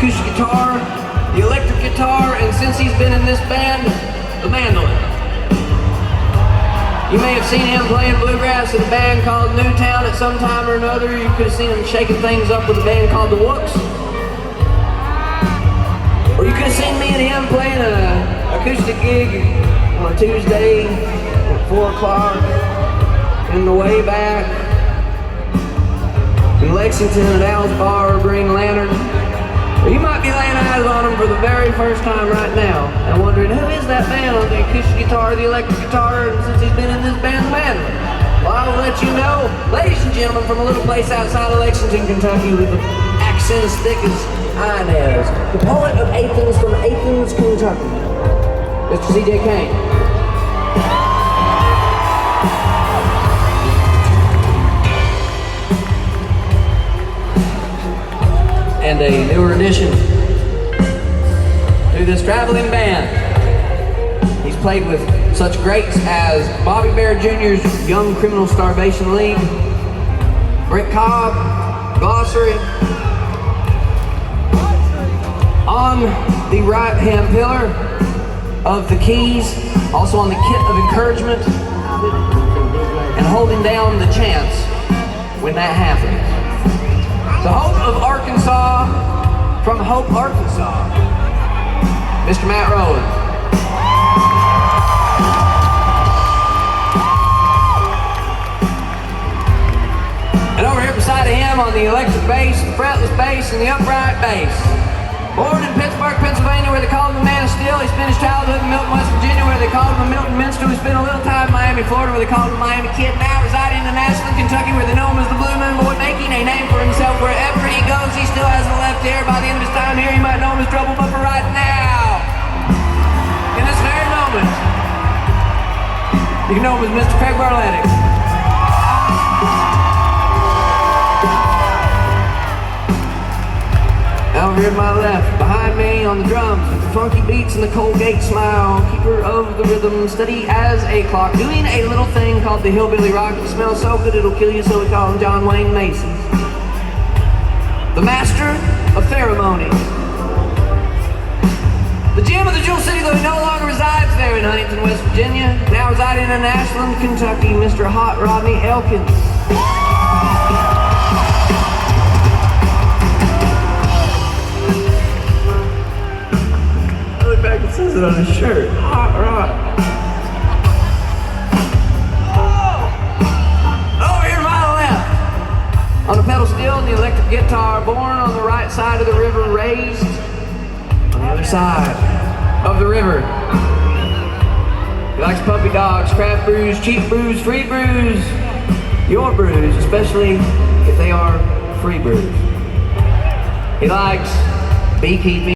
acoustic guitar, the electric guitar, and since he's been in this band, the mandolin. You may have seen him playing bluegrass in a band called Newtown at some time or another. You could have seen him shaking things up with a band called the Wooks. Or you could have seen me and him playing an acoustic gig on a Tuesday at 4 o'clock in the way back in Lexington at Al's Bar or Green Lantern. Or you might be laying eyes on him for the very first time right now and wondering, who is that man on the acoustic guitar, the electric guitar, and since he's been in this band, the mandolin? Well, I will let you know, ladies and gentlemen, from a little place outside of Lexington, Kentucky, with an accent as thick as Inez, the poet of Athens from Athens, Kentucky, Mr. C.J. Kane. And a newer addition to this traveling band. He's played with such greats as Bobby Bear Jr.'s Young Criminal Starvation League, Brent Cobb, Glossary. On the right-hand pillar of the keys, also on the kit of encouragement, and holding down the chants when that happens. The Hope of Arkansas, from Hope, Arkansas, Mr. Matt Rowland. And over here beside of him on the electric bass, the fretless bass, and the upright bass. Born in Pittsburgh, Pennsylvania, where they called him the Man of Steel. He spent his childhood in Milton, West Virginia, where they called him Milton Minster. He spent a little time in Miami, Florida, where they called him Miami Kid. Now residing in Ashland, Kentucky, where they know him as the Blue Moon Boy, making a name for himself wherever he goes. He still hasn't left here. By the end of his time here, he might know him as Trouble, but for right now, in this very moment, you can know him as Mr. Craig Barletic. Over here to my left, behind me on the drums, with the funky beats and the Colgate smile, keeper of the rhythm, steady as a clock, doing a little thing called the Hillbilly Rock. It smells so good it'll kill you, so we call him John Wayne Mason. The master of ceremonies. The gem of the Jewel City, though he no longer resides there in Huntington, West Virginia, now residing in Ashland, Kentucky, Mr. Hot Rodney Elkins. It says it on his shirt. Hot Rod. Oh! Over here to my left. On the pedal steel and the electric guitar, born on the right side of the river, raised on the other side of the river. He likes puppy dogs, craft brews, cheap brews, free brews, your brews, especially if they are free brews. He likes beekeeping.